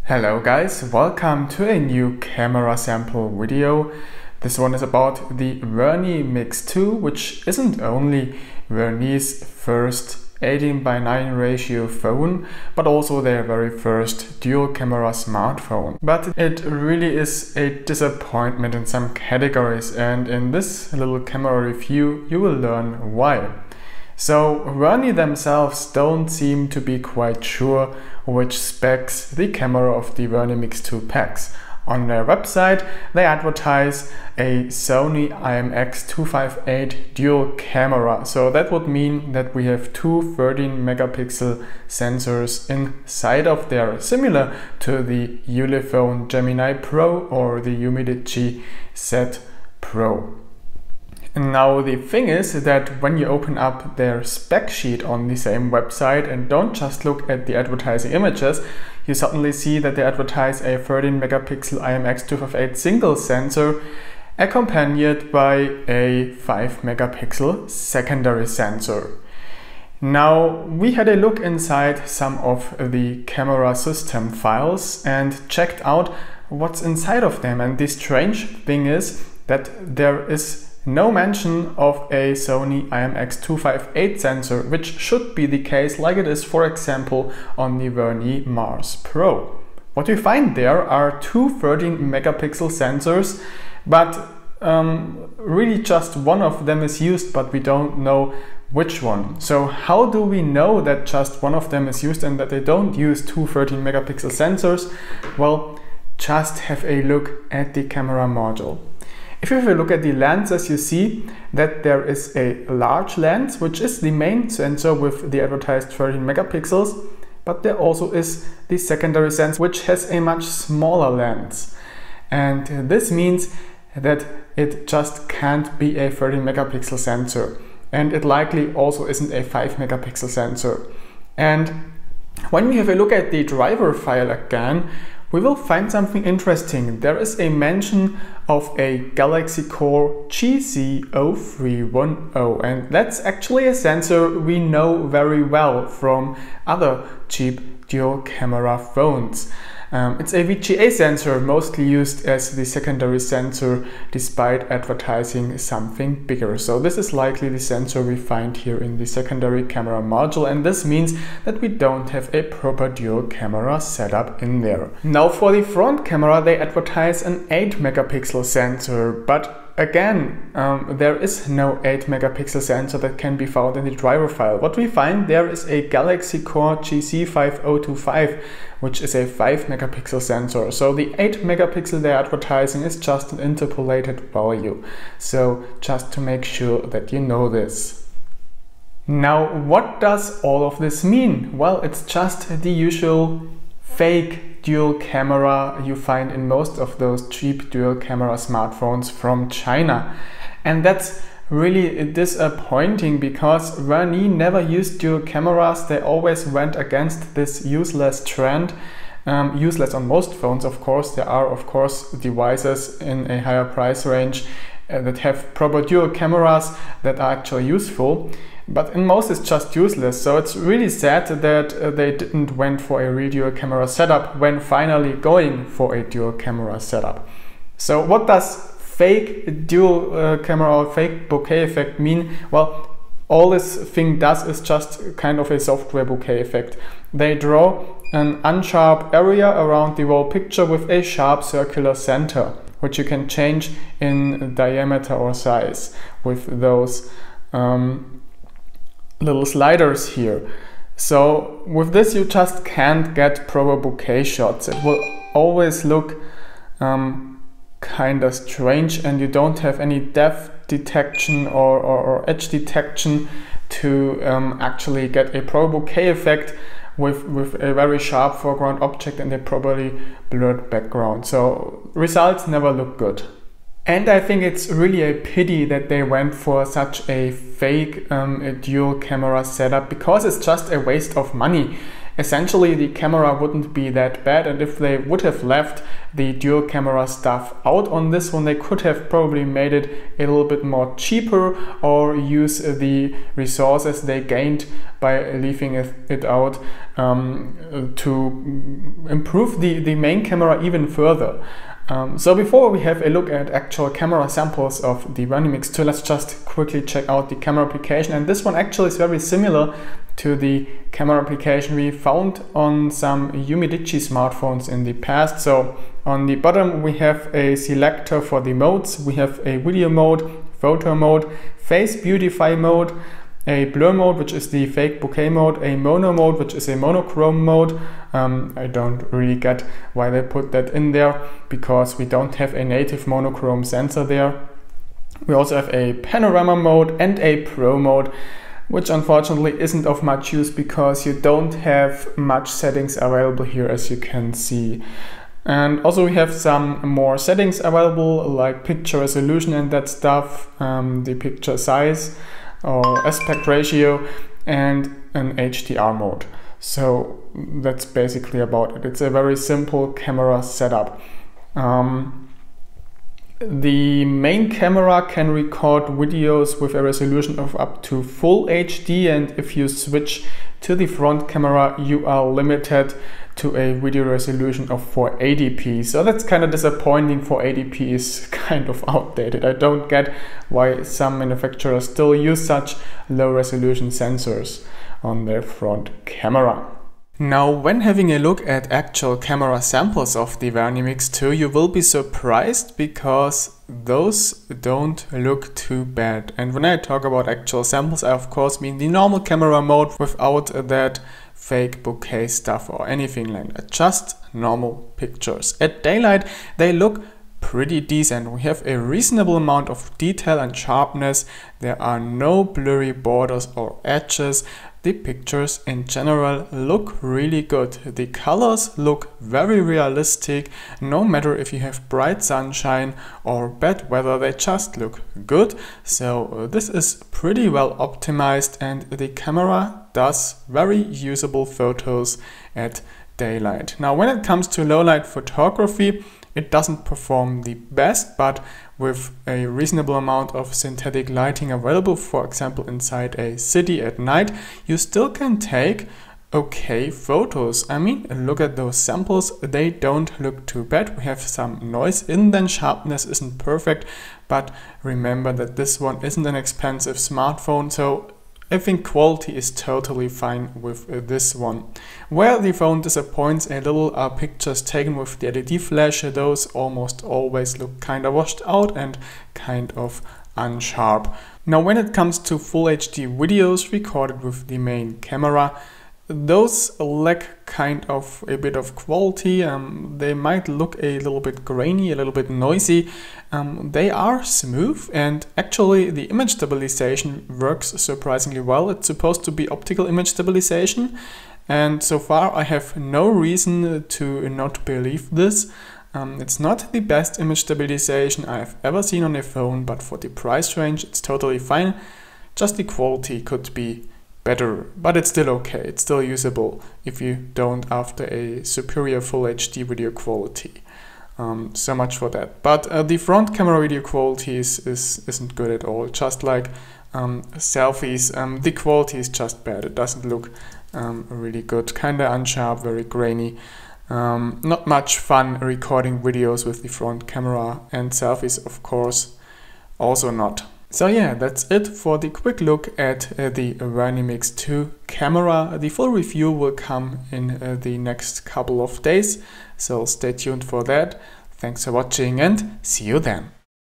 Hello guys, welcome to a new camera sample video. This one is about the Vernee Mix 2, which isn't only Vernee's first 18:9 ratio phone, but also their very first dual camera smartphone. But it really is a disappointment in some categories, and in this little camera review you will learn why. So Vernee themselves don't seem to be quite sure which specs the camera of the Vernee Mix 2 packs. On their website they advertise a Sony IMX258 dual camera, so that would mean that we have two 13 megapixel sensors inside of there, similar to the Ulefone Gemini Pro or the Mediatek Z Pro. Now the thing is that when you open up their spec sheet on the same website and don't just look at the advertising images, you suddenly see that they advertise a 13 megapixel IMX258 single sensor accompanied by a 5 megapixel secondary sensor. Now we had a look inside some of the camera system files and checked out what's inside of them, and the strange thing is that there is no mention of a Sony IMX258 sensor, which should be the case like it is, for example, on the Vernee Mars Pro. What we find there are two 13 megapixel sensors, but really just one of them is used, but we don't know which one. So how do we know that just one of them is used and that they don't use two 13 megapixel sensors? Well, just have a look at the camera module. If you have a look at the lenses, you see that there is a large lens, which is the main sensor with the advertised 13 megapixels, but there also is the secondary sensor, which has a much smaller lens. And this means that it just can't be a 13 megapixel sensor, and it likely also isn't a 5 megapixel sensor. And when we have a look at the driver file again, we will find something interesting. There is a mention of a Galaxy Core GC0310, and that's actually a sensor we know very well from other cheap dual camera phones. It's a VGA sensor, mostly used as the secondary sensor despite advertising something bigger. So this is likely the sensor we find here in the secondary camera module, and this means that we don't have a proper dual camera setup in there. Now for the front camera they advertise an 8 megapixel sensor, but again, there is no 8 megapixel sensor that can be found in the driver file. What we find there is a Galaxy Core GC5025, which is a 5 megapixel sensor. So the 8 megapixel they're advertising is just an interpolated value. So just to make sure that you know this. Now, what does all of this mean? Well, it's just the usual fake dual camera you find in most of those cheap dual camera smartphones from China. And that's really disappointing because Vernee never used dual cameras. They always went against this useless trend. Useless on most phones, of course. There are, of course, devices in a higher price range that have proper dual cameras that are actually useful. But in most it's just useless, so it's really sad that they didn't went for a real dual camera setup when finally going for a dual camera setup. So what does fake dual camera or fake bokeh effect mean? Well, all this thing does is just kind of a software bokeh effect. They draw an unsharp area around the whole picture with a sharp circular center, which you can change in diameter or size with those little sliders here. So with this you just can't get proper bokeh shots. It will always look kinda strange, and you don't have any depth detection or edge detection to actually get a proper bokeh effect with a very sharp foreground object and a properly blurred background. So results never look good. And I think it's really a pity that they went for such a fake dual camera setup, because it's just a waste of money. Essentially the camera wouldn't be that bad, and if they would have left the dual camera stuff out on this one. They could have probably made it a little bit more cheaper or use the resources they gained by leaving it out to improve the main camera even further. So before we have a look at actual camera samples of the Vernee Mix 2, let's just quickly check out the camera application. And this one actually is very similar to the camera application we found on some Mediatek smartphones in the past. So on the bottom we have a selector for the modes. We have a video mode, photo mode, face beautify mode, a blur mode, which is the fake bokeh mode, a mono mode, which is a monochrome mode. I don't really get why they put that in there, because we don't have a native monochrome sensor there. We also have a panorama mode and a pro mode, which unfortunately isn't of much use because you don't have much settings available here, as you can see. And also we have some more settings available, like picture resolution and that stuff, the picture size or aspect ratio, and an HDR mode. So that's basically about it. It's a very simple camera setup. The main camera can record videos with a resolution of up to full HD, and if you switch to the front camera you are limited to a video resolution of 480p. So that's kind of disappointing. 480p is kind of outdated. I don't get why some manufacturers still use such low resolution sensors on their front camera. Now, when having a look at actual camera samples of the Vernee Mix 2, you will be surprised because those don't look too bad. And when I talk about actual samples, I of course mean the normal camera mode without that fake bokeh stuff or anything like that. Just normal pictures. At daylight, they look pretty decent. We have a reasonable amount of detail and sharpness. There are no blurry borders or edges. The pictures in general look really good. The colors look very realistic. No matter if you have bright sunshine or bad weather, they just look good. So this is pretty well optimized, and the camera does very usable photos at daylight. Now, when it comes to low light photography, it doesn't perform the best, but with a reasonable amount of synthetic lighting available, for example inside a city at night, you still can take okay photos. I mean, look at those samples, they don't look too bad. We have some noise in them, sharpness isn't perfect, but remember that this one isn't an expensive smartphone, so I think quality is totally fine with this one. Where the phone disappoints a little are pictures taken with the LED flash. Those almost always look kind of washed out and kind of unsharp. Now, when it comes to full HD videos recorded with the main camera, those lack kind of a bit of quality. They might look a little bit grainy, a little bit noisy. They are smooth, and actually the image stabilization works surprisingly well. It's supposed to be optical image stabilization, and so far I have no reason to not believe this. It's not the best image stabilization I have ever seen on a phone, but for the price range it's totally fine. Just the quality could be better, but it's still okay. It's still usable if you don't after a superior full HD video quality. So much for that. But the front camera video quality isn't good at all. Just like selfies, the quality is just bad. It doesn't look really good. Kinda unsharp, very grainy. Not much fun recording videos with the front camera, and selfies of course also not. So yeah, that's it for the quick look at the Vernee Mix 2 camera. The full review will come in the next couple of days, so stay tuned for that. Thanks for watching and see you then.